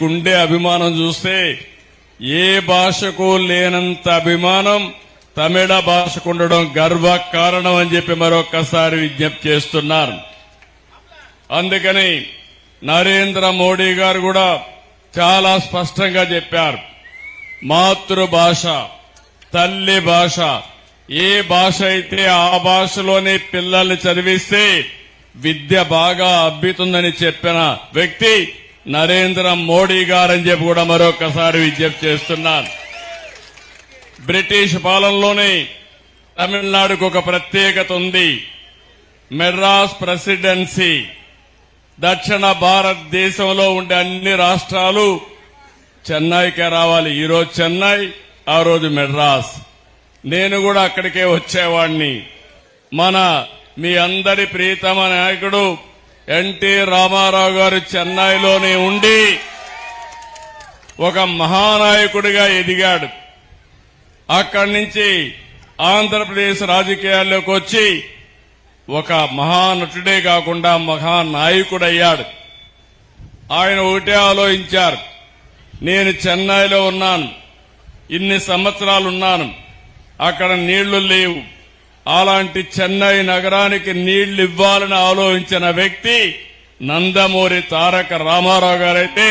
గుండె అభిమానం చూస్తే ఏ భాషకు లేనంత అభిమానం తమిళ భాషకు ఉండడం గర్వ కారణం అని చెప్పి మరొక్కసారి విజ్ఞప్తి చేస్తున్నారు. అందుకని నరేంద్ర మోడీ గారు కూడా చాలా స్పష్టంగా చెప్పారు, మాతృభాష తల్లి భాష ఏ భాష అయితే ఆ భాషలోనే పిల్లల్ని చదివిస్తే విద్య బాగా అబ్బుతుందని చెప్పిన వ్యక్తి నరేంద్ర మోడీ గారని చెప్పి కూడా మరొకసారి విజ్ఞప్తి చేస్తున్నారు. బ్రిటిష్ పాలనలోనే తమిళనాడుకు ఒక ప్రత్యేకత ఉంది. మెడ్రాస్ ప్రెసిడెన్సీ దక్షిణ భారతదేశంలో ఉండే అన్ని రాష్ట్రాలు చెన్నైకే రావాలి. ఈరోజు చెన్నై, ఆ రోజు మెడ్రాస్. నేను కూడా అక్కడికే వచ్చేవాడిని. మీ అందరి ప్రియతమ నాయకుడు ఎన్టీ రామారావు గారు చెన్నైలోనే ఉండి ఒక మహానాయకుడిగా ఎదిగాడు. అక్కడి నుంచి ఆంధ్రప్రదేశ్ రాజకీయాల్లోకి వచ్చి ఒక మహానటుడే కాకుండా మహానాయకుడయ్యాడు. ఆయన ఒకటే ఆలోచించారు, నేను చెన్నైలో ఉన్నాను, ఇన్ని సంవత్సరాలున్నాను, అక్కడ నీళ్లు లేవు, అలాంటి చెన్నై నగరానికి నీళ్లు ఇవ్వాలని ఆలోచించిన వ్యక్తి నందమూరి తారక రామారావు గారైతే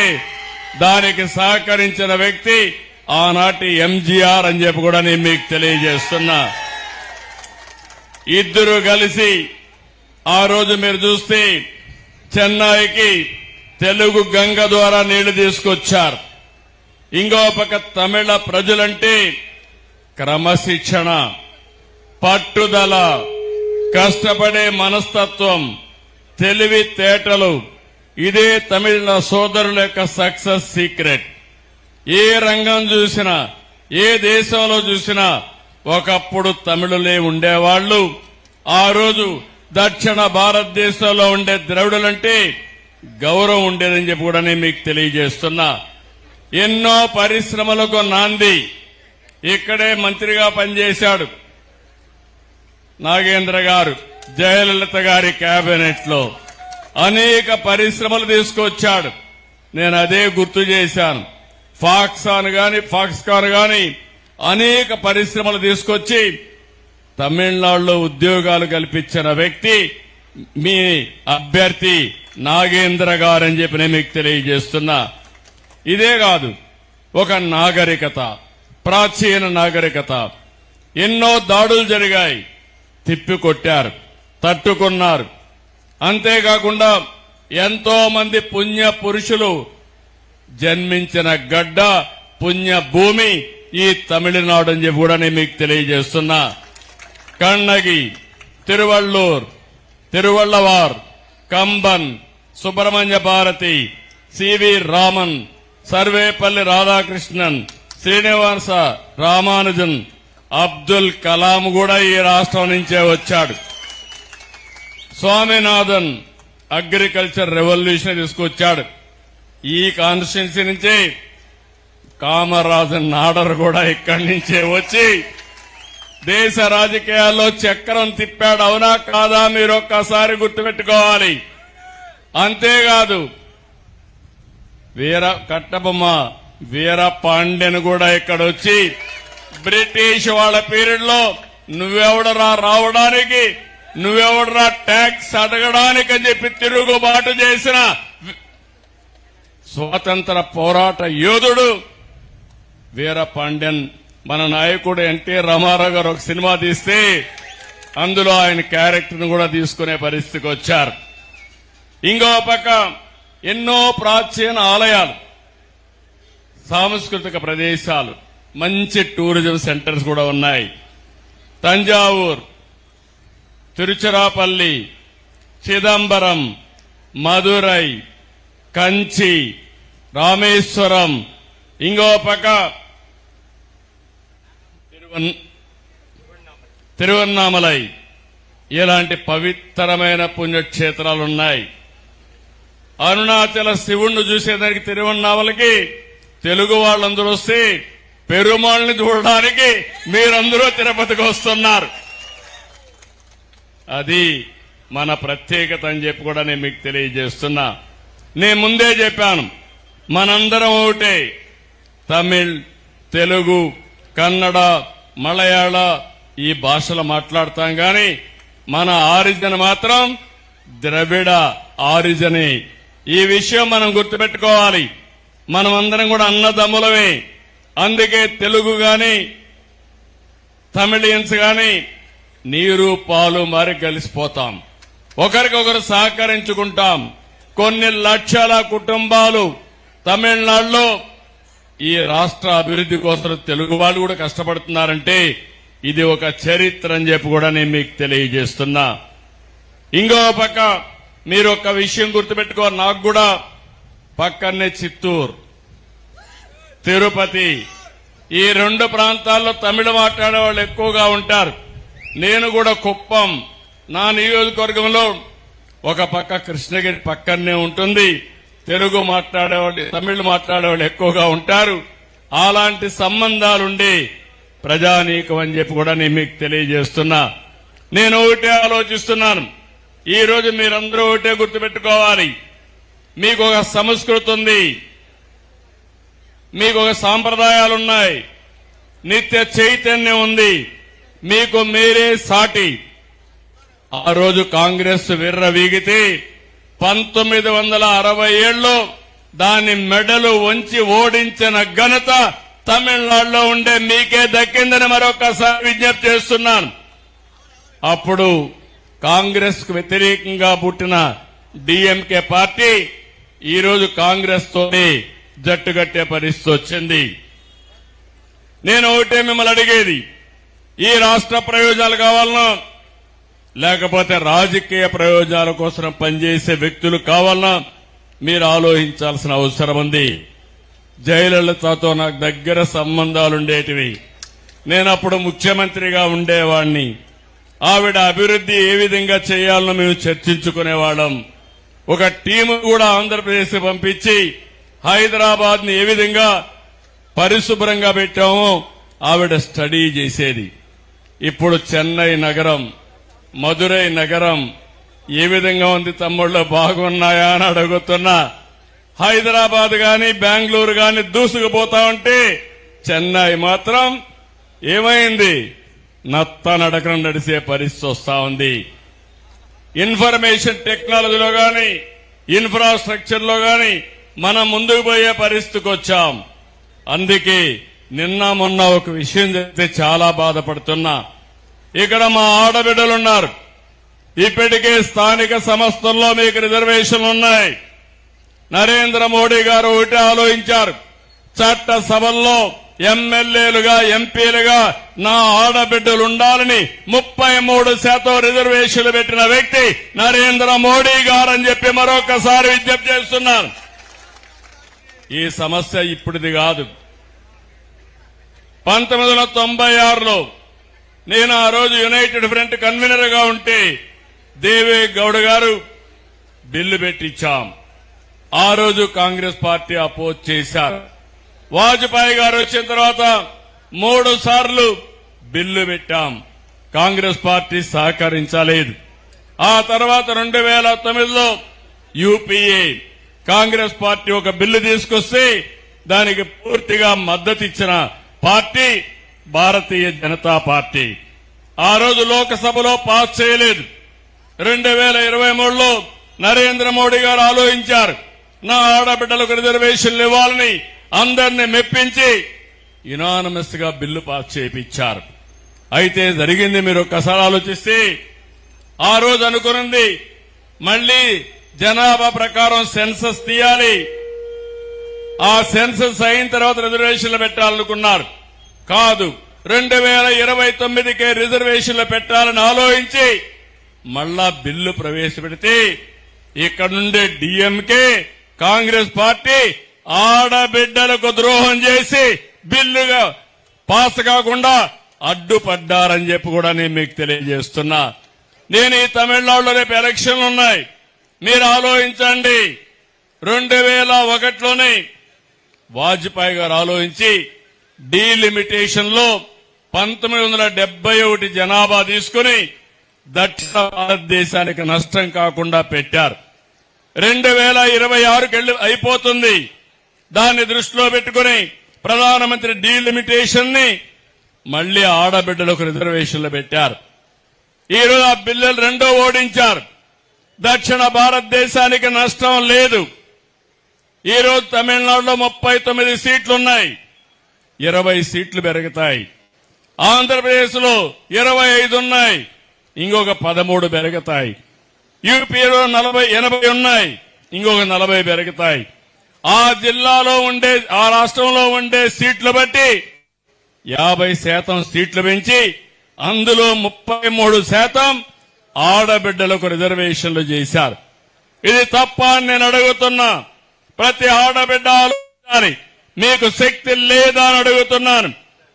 దానికి సహకరించిన వ్యక్తి ఆనాటి ఎంజీఆర్ అని చెప్పి కూడా నేను మీకు తెలియజేస్తున్నా. ఇద్దరు కలిసి ఆ రోజు మీరు చూస్తే చెన్నైకి తెలుగు గంగ ద్వారా నీళ్లు తీసుకొచ్చారు. ఇంకో పక్క తమిళ ప్రజలంటే క్రమశిక్షణ, పట్టుదల, కష్టపడే మనస్తత్వం, తెలివితేటలు, ఇదే తమిళ సోదరుల యొక్క సక్సెస్ సీక్రెట్. ఏ రంగం చూసినా, ఏ దేశంలో చూసినా ఒకప్పుడు తమిళులే ఉండేవాళ్లు. ఆ రోజు దక్షిణ భారతదేశంలో ఉండే ద్రవిడులంటే గౌరవం ఉండేదని చెప్పి కూడా నేను మీకు తెలియజేస్తున్నా. ఎన్నో పరిశ్రమలకు నాంది. ఇక్కడే మంత్రిగా పనిచేశాడు నాగేంద్ర గారు, జయలలిత గారి కేబినెట్ లో అనేక పరిశ్రమలు తీసుకొచ్చాడు. నేను అదే గుర్తు చేశాను. ఫాక్స్కాన్ గాని అనేక పరిశ్రమలు తీసుకొచ్చి తమిళనాడులో ఉద్యోగాలు కల్పించిన వ్యక్తి మీ అభ్యర్థి నాగేంద్ర గారని చెప్పి నేను మీకు తెలియజేస్తున్నా. ఇదే కాదు, ఒక నాగరికత, ప్రాచీన నాగరికత, ఎన్నో దాడులు జరిగాయి, తిప్పికొట్టారు, తట్టుకున్నారు. అంతేకాకుండా ఎంతో మంది పుణ్య పురుషులు జన్మించిన గడ్డ, పుణ్య భూమి ఈ తమిళనాడు అని చెప్పి కూడా నేను మీకు తెలియజేస్తున్నా. కన్నగి, తిరువళ్ళూర్, తిరువళ్ళవార్, కంబన్, సుబ్రహ్మణ్య భారతి, సివి రామన్, సర్వేపల్లి రాధాకృష్ణన్, శ్రీనివాస రామానుజన్, అబ్దుల్ కలాం కూడా ఈ రాష్ట్రం నుంచే వచ్చాడు. స్వామినాథన్ అగ్రికల్చర్ రెవల్యూషన్ తీసుకొచ్చాడు. ఈ కాన్స్టిట్యున్సీ నుంచి కామరాజన్ నాడర్ కూడా ఇక్కడి నుంచే వచ్చి దేశ రాజకీయాల్లో చక్రం తిప్పాడు. అవునా కాదా మీరు ఒక్కసారి గుర్తుపెట్టుకోవాలి. అంతేకాదు, కట్టబొమ్మ వీర పాండ్యన్ కూడా ఇక్కడ వచ్చి బ్రిటిష్ వాళ్ళ పీరియడ్ లో నువ్వెవడరా రావడానికి, నువ్వెవడరా ట్యాక్స్ అడగడానికి అని చెప్పి తిరుగుబాటు చేసిన స్వాతంత్ర పోరాట యోధుడు వీర పాండ్యన్. మన నాయకుడు ఎన్టీ రామారావు గారు ఒక సినిమా తీస్తే అందులో ఆయన క్యారెక్టర్ ను కూడా తీసుకునే పరిస్థితికి వచ్చారు. ఇంకో పక్క ఎన్నో ప్రాచీన ఆలయాలు, సాంస్కృతిక ప్రదేశాలు, మంచి టూరిజం సెంటర్స్ కూడా ఉన్నాయి. తంజావూర్, తిరుచిరాపల్లి, చిదంబరం, మదురై, కంచి, రామేశ్వరం, ఇంకో పక్క తిరువన్నామలై, ఇలాంటి పవిత్రమైన పుణ్యక్షేత్రాలున్నాయి. అరుణాచల శివుణ్ణి చూసేదానికి తిరువన్నామలకి తెలుగు వాళ్ళందరూ వస్తే పెరుమాళ్ళని చూడడానికి మీరందరూ తిరుపతికి వస్తున్నారు. అది మన ప్రత్యేకత అని చెప్పి కూడా నేను మీకు తెలియజేస్తున్నా. నేను ముందే చెప్పాను, మనందరం ఒకటే. తమిళ్, తెలుగు, కన్నడ, మలయాళ ఈ భాషలు మాట్లాడతాం గాని మన ఆరిజిన్ మాత్రం ద్రవిడ ఆరిజినే. ఈ విషయం మనం గుర్తుపెట్టుకోవాలి. మనమందరం కూడా అన్నదమ్ములమే. అందుకే తెలుగు గాని తమిళియన్స్ గాని నీరు పాలు మారి కలిసిపోతాం. ఒకరికొకరు సహకరించుకుంటాం. కొన్ని లక్షల కుటుంబాలు తమిళనాడులో ఈ రాష్ట్ర అభివృద్ధి కోసం తెలుగు వాళ్ళు కూడా కష్టపడుతున్నారంటే ఇది ఒక చరిత్ర అని చెప్పి కూడా నేను మీకు తెలియజేస్తున్నా. ఇంకో పక్క మీరు ఒక విషయం గుర్తుపెట్టుకో. నాకు కూడా పక్కనే చిత్తూరు, తిరుపతి ఈ రెండు ప్రాంతాల్లో తమిళ మాట్లాడే వాళ్ళు ఎక్కువగా ఉంటారు. నేను కూడా కుప్పం నా నియోజకవర్గంలో ఒక పక్క కృష్ణగిరి పక్కనే ఉంటుంది. తెలుగు మాట్లాడేవాళ్ళు, తమిళ మాట్లాడేవాళ్ళు ఎక్కువగా ఉంటారు. అలాంటి సంబంధాలుండే ప్రజానీకం అని చెప్పి కూడా నేను మీకు తెలియజేస్తున్నా. నేను ఒకటే ఆలోచిస్తున్నాను. ఈ రోజు మీరందరూ ఒకటే గుర్తుపెట్టుకోవాలి. మీకు ఒక సంస్కృతి ఉంది, మీకు ఒక సాంప్రదాయాలున్నాయి, నిత్య చైతన్యం ఉంది. మీకు మీరే సాటి. ఆ రోజు కాంగ్రెస్ విర్రవీగితే 1967లో దాని మెడలు వంచి ఓడించిన ఘనత తమిళనాడులో ఉండే మీకే దక్కిందని మరొకసారి విజ్ఞప్తి చేస్తున్నాను. అప్పుడు కాంగ్రెస్ కు వ్యతిరేకంగా పుట్టిన డిఎంకే పార్టీ ఈరోజు కాంగ్రెస్ తోనే జట్టుగట్టే పరిస్థితి వచ్చింది. నేను ఒకటే మిమ్మల్ని అడిగేది, ఈ రాష్ట్ర ప్రయోజనాలు కావాలన్నా లేకపోతే రాజకీయ ప్రయోజనాల కోసం పనిచేసే వ్యక్తులు కావాలన్నా మీరు ఆలోచించాల్సిన అవసరం ఉంది. జయలలితతో నాకు దగ్గర సంబంధాలుండేటివి. నేను అప్పుడు ముఖ్యమంత్రిగా ఉండేవాణ్ణి. ఆవిడ అభివృద్ధి ఏ విధంగా చేయాలనో మేము చర్చించుకునేవాళ్ళం. ఒక టీము కూడా ఆంధ్రప్రదేశ్ పంపించి హైదరాబాద్ ని ఏ విధంగా పరిశుభ్రంగా పెట్టామో ఆవిడ స్టడీ చేసేది. ఇప్పుడు చెన్నై నగరం, మదురై నగరం ఏ విధంగా ఉంది తమ్ముళ్ళు, బాగున్నాయా అని అడుగుతున్నా. హైదరాబాద్ గాని బెంగళూరు గాని దూసుకుపోతా ఉంటే చెన్నై మాత్రం ఏమైంది, నత్త నడకన నడిసే పరిస్థితి వస్తా ఉంది. ఇన్ఫర్మేషన్ టెక్నాలజీలో గాని ఇన్ఫ్రాస్ట్రక్చర్ లో గాని మనం ముందుకు పోయే పరిస్థితికి వచ్చాం. అందుకే నిన్న మొన్న ఒక విషయం చెప్తే చాలా బాధపడుతున్నా. ఇక్కడ మా ఆడబిడ్డలున్నారు. ఇప్పటికే స్థానిక సంస్థల్లో మీకు రిజర్వేషన్లు ఉన్నాయి. నరేంద్ర మోడీ గారు ఒకటి ఆలోచించారు. చట్ట సభల్లో ఎమ్మెల్యేలుగా ఎంపీలుగా నా ఆడబిడ్డలు ఉండాలని 33% రిజర్వేషన్లు పెట్టిన వ్యక్తి నరేంద్ర మోడీ గారని చెప్పి మరొకసారి విజ్ఞప్తి చేస్తున్నాను. ఈ సమస్య ఇప్పుడుది కాదు. 1996లో నేను ఆ రోజు యునైటెడ్ ఫ్రంట్ కన్వీనర్ గా ఉంటే దేవే గౌడ గారు బిల్లు పెట్టించాం. ఆ రోజు కాంగ్రెస్ పార్టీ అపోజ్ చేశారు. వాజ్పేయి గారు వచ్చిన తర్వాత 3 సార్లు బిల్లు పెట్టాం. కాంగ్రెస్ పార్టీ సహకరించలేదు. ఆ తర్వాత 2009లో యూపీఏ కాంగ్రెస్ పార్టీ ఒక బిల్లు తీసుకొస్తే దానికి పూర్తిగా మద్దతు ఇచ్చిన పార్టీ భారతీయ జనతా పార్టీ. ఆ రోజు లోక్సభలో పాస్ చేయలేదు. 2023లో నరేంద్ర మోడీ గారు ఆలోచించారు. నా ఆడబిడ్డలకు రిజర్వేషన్లు ఇవ్వాలని అందరినీ మెప్పించి యునానిమస్ గా బిల్లు పాస్ చేయించారు. అయితే జరిగింది మీరు ఒక్కసారి ఆలోచిస్తే, ఆ రోజు అనుకున్నది మళ్లీ జనాభా ప్రకారం సెన్సస్ తీయాలి. ఆ సెన్సస్ అయిన తర్వాత రిజర్వేషన్లు పెట్టాలనుకున్నారు. కాదు, 2029కే రిజర్వేషన్లు పెట్టాలని ఆలోచించి మళ్లా బిల్లు ప్రవేశపెడితే ఇక్కడ నుండే డిఎంకే కాంగ్రెస్ పార్టీ ఆడబిడ్డలకు ద్రోహం చేసి బిల్లుగా పాస్ కాకుండా అడ్డుపడ్డారని చెప్పి కూడా నేను మీకు తెలియజేస్తున్నా. నేను ఈ తమిళనాడులో రేపు ఎలక్షన్లు ఉన్నాయి. మీరు ఆలోచించండి. 2001లోనే వాజ్పేయి గారు ఆలోచించి డీలిమిటేషన్ లో 1971 జనాభా తీసుకుని దక్షిణ భారతదేశానికి నష్టం కాకుండా పెట్టారు. 2026కి అయిపోతుంది. దాన్ని దృష్టిలో పెట్టుకుని ప్రధానమంత్రి డీలిమిటేషన్ ని మళ్లీ ఆడబిడ్డలకు రిజర్వేషన్లు పెట్టారు. ఈరోజు ఆ బిల్లులు రెండో ఓడించారు. దక్షిణ భారతదేశానికి నష్టం లేదు. ఈరోజు తమిళనాడులో 39 సీట్లున్నాయి, 20 సీట్లు పెరుగుతాయి. ఆంధ్రప్రదేశ్ లో 25 ఉన్నాయి, ఇంకొక 13 పెరుగుతాయి. యూపీలో 80 ఉన్నాయి, ఇంకొక 40 పెరుగుతాయి. ఆ జిల్లాలో ఉండే ఆ రాష్ట్రంలో ఉండే సీట్లు బట్టి 50% సీట్లు పెంచి అందులో 33% ఆడబిడ్డలకు రిజర్వేషన్లు చేశారు. ఇది తప్ప అని నేను అడుగుతున్నా. ప్రతి ఆడబిడ్డ ఆలోచించాలి. మీకు శక్తి లేదా అని అడుగుతున్నాను.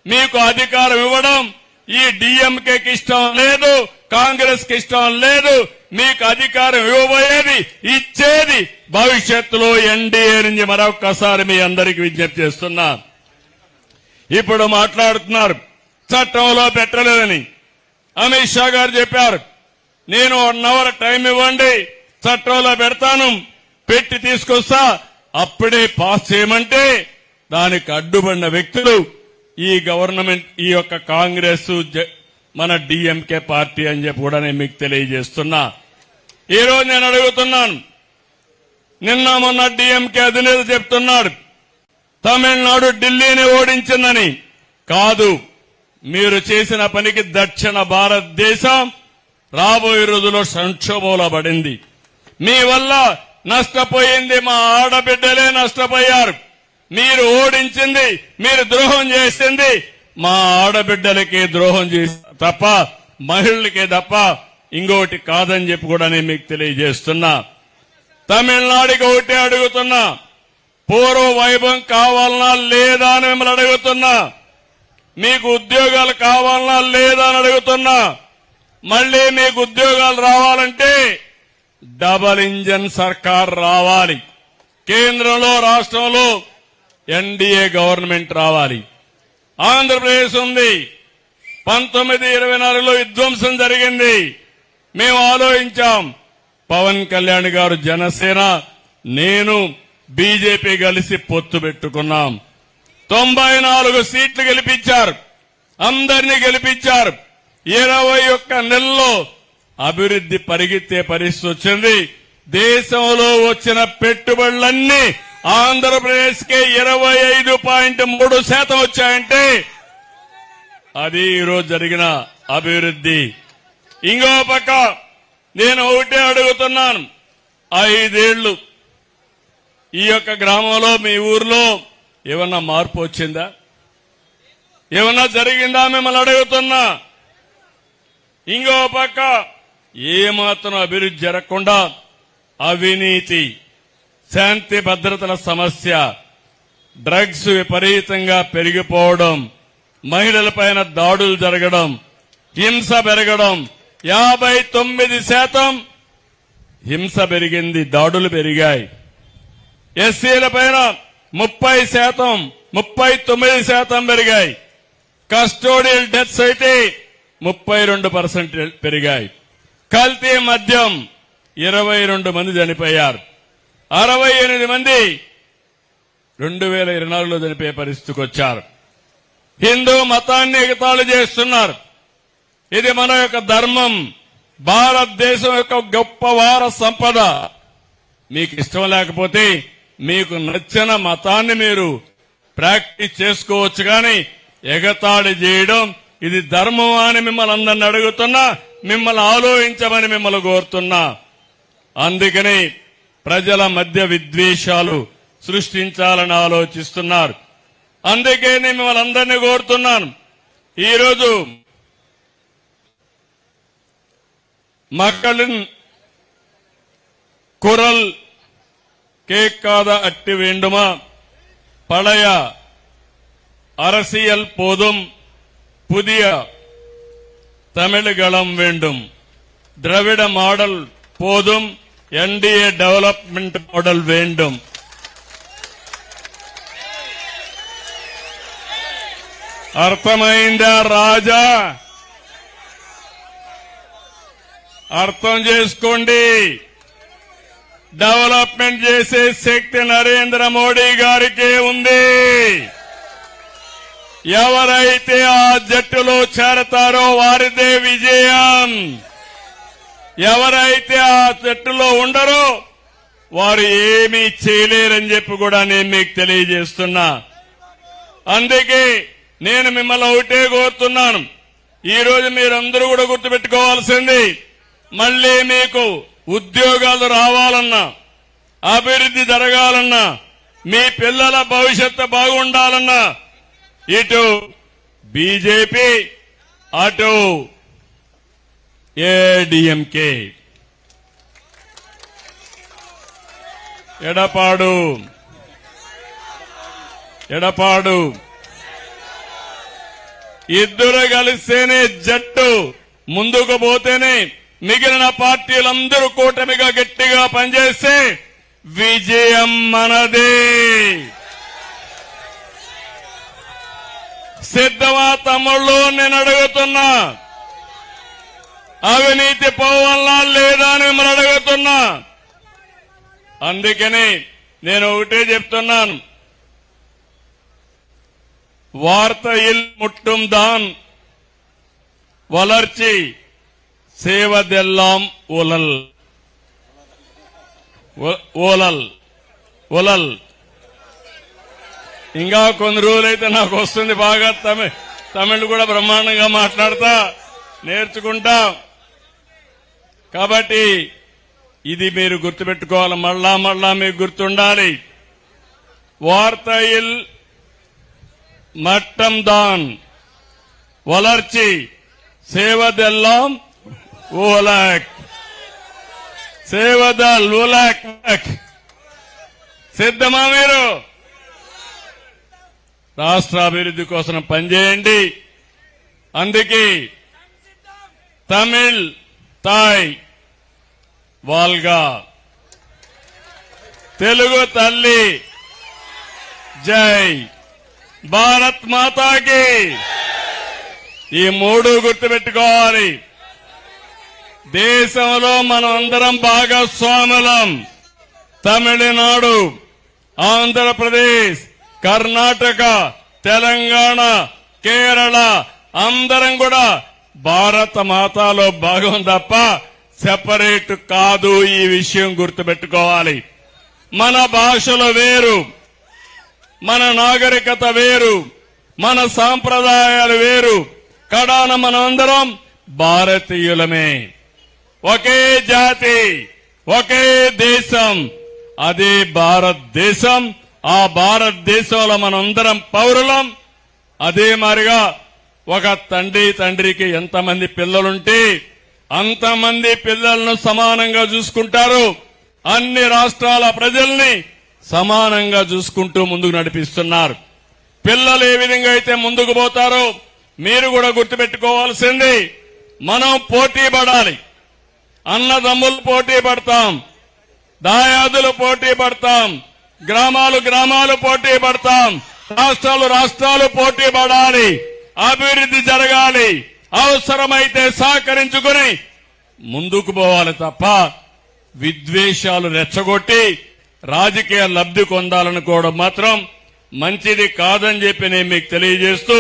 మీకు అధికారం ఇవ్వడం ఈ డీఎంకేకి ఇష్టం లేదు, కాంగ్రెస్ కి ఇష్టం లేదు. మీకు అధికారం ఇవ్వబోయేది, ఇచ్చేది భవిష్యత్తులో ఎన్డీఏ నుంచి మరొక్కసారి మీ అందరికీ విజ్ఞప్తి చేస్తున్నా. ఇప్పుడు మాట్లాడుతున్నారు చట్టంలో పెట్టలేదని. అమిత్ షా గారు చెప్పారు, నేను 1 అవర్ టైం ఇవ్వండి, చట్టంలో పెడతాను, పెట్టి తీసుకొస్తా, అప్పుడే పాస్ చేయమంటే దానికి అడ్డుపడిన వ్యక్తులు ఈ గవర్నమెంట్, ఈ యొక్క కాంగ్రెస్, మన డీఎంకే పార్టీ అని చెప్పి కూడా నేను మీకు తెలియజేస్తున్నా. ఈ రోజు నేను అడుగుతున్నాను, నిన్న మొన్న డీఎంకే అధినేత చెప్తున్నాడు తమిళనాడు ఢిల్లీని ఓడించిందని. కాదు, మీరు చేసిన పనికి దక్షిణ భారతదేశం రాబోయే రోజుల్లో సంక్షోభంలో పడింది. మీ వల్ల నష్టపోయింది మా ఆడబిడ్డలే నష్టపోయారు. మీరు ఓడించింది, మీరు ద్రోహం చేసింది మా ఆడబిడ్డలకి ద్రోహం చేసి తప్ప, మహిళలకే తప్ప ఇంకోటి కాదని చెప్పి కూడా నేను మీకు తెలియజేస్తున్నా. తమిళనాడుకి ఒకటే అడుగుతున్నా, పూర్వ వైభవం కావాలన్నా లేదా అని మిమ్మల్ని అడుగుతున్నా. మీకు ఉద్యోగాలు కావాలన్నా లేదా అని అడుగుతున్నా. మళ్లీ మీకు ఉద్యోగాలు రావాలంటే డబల్ ఇంజన్ సర్కార్ రావాలి. కేంద్రంలో రాష్ట్రంలో ఎన్డీఏ గవర్నమెంట్ రావాలి. ఆంధ్రప్రదేశ్ ఉంది, 1924లో విధ్వంసం జరిగింది. మేము ఆలోచించాం. పవన్ కళ్యాణ్ గారు జనసేన, నేను బీజేపీ కలిసి పొత్తు పెట్టుకున్నాం. 94 సీట్లు గెలిపించారు, అందరినీ గెలిపించారు. 21 నెలల్లో అభివృద్ధి పరిగెత్తే పరిస్థితి వచ్చింది. దేశంలో వచ్చిన పెట్టుబడులన్నీ ఆంధ్రప్రదేశ్ కే 25.3% వచ్చాయంటే అది ఈరోజు జరిగిన అభివృద్ధి. ఇంకో పక్క నేను ఒకటే అడుగుతున్నాను, 5 ఏళ్లు ఈ యొక్క గ్రామంలో, మీ ఊర్లో ఏమన్నా మార్పు వచ్చిందా? ఏమన్నా జరిగిందా మిమ్మల్ని అడుగుతున్నా. ఇంకో పక్క ఏమాత్రం అభివృద్ధి జరగకుండా అవినీతి, శాంతి భద్రతల సమస్య, డ్రగ్స్ విపరీతంగా పెరిగిపోవడం, మహిళలపైన దాడులు జరగడం, హింస పెరగడం, 59% హింస పెరిగింది, దాడులు పెరిగాయి. ఎస్సీల పైన 30%, 39% పెరిగాయి. కస్టోడియల్ డెత్స్ అయితే 32% పెరిగాయి. కల్తీ మద్యం 22 మంది చనిపోయారు. 68 మంది 2024లో చనిపోయే పరిస్థితికి వచ్చారు. హిందూ మతాన్ని ఎగతాళి చేస్తున్నారు. ఇది మన యొక్క ధర్మం, భారతదేశం యొక్క గొప్ప వార సంపద. మీకు ఇష్టం లేకపోతే మీకు నచ్చిన మతాన్ని మీరు ప్రాక్టీస్ చేసుకోవచ్చు, కానీ ఎగతాళి చేయడం ఇది ధర్మం అని మిమ్మల్ని అందరిని అడుగుతున్నా, మిమ్మల్ని ఆలోచించమని మిమ్మల్ని కోరుతున్నా. అందుకని ప్రజల మధ్య విద్వేషాలు సృష్టించాలని ఆలోచిస్తున్నారు. అందుకే నేను మిమ్మల్ని అందరినీ కోరుతున్నాను, ఈరోజు மக்களின் குரல் கேட்காத அட்டி வேண்டுமா? பழைய அரசியல் போதும், புதிய தமிழ்களம் வேண்டும். திராவிட மாடல் போதும், என்டிஏ டெவலப்மெண்ட் மாடல் வேண்டும். అర్థమైందా రాజా? అర్థం చేసుకోండి. డెవలప్మెంట్ చేసే శక్తి నరేంద్ర మోడీ గారికే ఉంది. ఎవరైతే ఆ జట్టులో చేరతారో వారిదే విజయం. ఎవరైతే ఆ జట్టులో ఉండరో వారు ఏమీ చేయలేరని చెప్పి కూడా నేను మీకు తెలియజేస్తున్నా. అందుకే నేను మిమ్మల్ని ఒకటే కోరుతున్నాను. ఈ రోజు మీరందరూ కూడా గుర్తుపెట్టుకోవాల్సింది, మళ్లీ మీకు ఉద్యోగాలు రావాలన్నా, అభివృద్ధి జరగాలన్నా, మీ పిల్లల భవిష్యత్తు బాగుండాలన్నా ఇటు బీజేపీ అటు ఏడీఎంకే ఎడపాడు ఇద్దరు కలిస్తేనే జట్టు ముందుకు పోతేనే మిగిలిన పార్టీలందరూ కూటమిగా గట్టిగా పనిచేస్తే విజయం మనదే. సిద్ధమా తమ్ముళ్ళు? నేను అడుగుతున్నా. అవినీతి పోవాలా లేదా అని మిమ్మల్ని అడుగుతున్నా. అందుకని నేను ఒకటే చెప్తున్నాను, വാർത്തയിൽ മുട്ടും താൻ വളർച്ചി സേവതെല്ലാം ഉലൽ ఉలల్. ఇంకా కొన్ని రోజులైతే నాకు వస్తుంది బాగా. తమిళ్ కూడా బ్రహ్మాండంగా మాట్లాడతా, నేర్చుకుంటా. కాబట్టి ఇది మీరు గుర్తుపెట్టుకోవాలి, మళ్ళా మీకు గుర్తుండాలి. వార్తయిల్ మట్టం దాన్ వలర్చి సేవదెల్లాం ఊలక్. సేవదల్ ఊలక్. సిద్ధమా మీరు? రాష్ట్ర అభివృద్ధి కోసం పనిచేయండి. అందుకే తమిళ్ తాయ్ వాల్గా, తెలుగు తల్లి జై, భారత్ మాతాకి. ఈ మూడు గుర్తుపెట్టుకోవాలి. దేశంలో మనం అందరం భాగస్వాములం. తమిళనాడు, ఆంధ్రప్రదేశ్, కర్ణాటక, తెలంగాణ, కేరళ అందరం కూడా భారత మాతాలో భాగం తప్ప సెపరేట్ కాదు. ఈ విషయం గుర్తుపెట్టుకోవాలి. మన భాషలు వేరు, మన నాగరికత వేరు, మన సాంప్రదాయాలు వేరు. కడాన మనందరం భారతీయులమే. ఒకే జాతి, ఒకే దేశం, అదే భారతదేశం. ఆ భారతదేశంలో మనందరం పౌరులం. అదే మారిగా ఒక తండ్రికి ఎంతమంది పిల్లలుంటే అంతమంది పిల్లలను సమానంగా చూసుకుంటారు. అన్ని రాష్ట్రాల ప్రజల్ని సమానంగా చూసుకుంటూ ముందుకు నడిపిస్తున్నారు. పిల్లలు ఏ విధంగా అయితే ముందుకు పోతారో మీరు కూడా గుర్తుపెట్టుకోవాల్సింది, మనం పోటీ పడాలి. అన్నదమ్ములు పోటీ పడతాం, దాయాదులు పోటీ పడతాం, గ్రామాలు పోటీ పడతాం, రాష్ట్రాలు పోటీ పడాలి. అభివృద్ధి జరగాలి. అవసరమైతే సహకరించుకుని ముందుకు పోవాలి తప్ప విద్వేషాలు రెచ్చగొట్టి రాజకీయ లబ్ధి పొందాలనుకోవడం మాత్రం మంచిది కాదని చెప్పి నేను మీకు తెలియజేస్తూ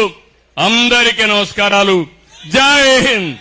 అందరికీ నమస్కారాలు. జై హింద్.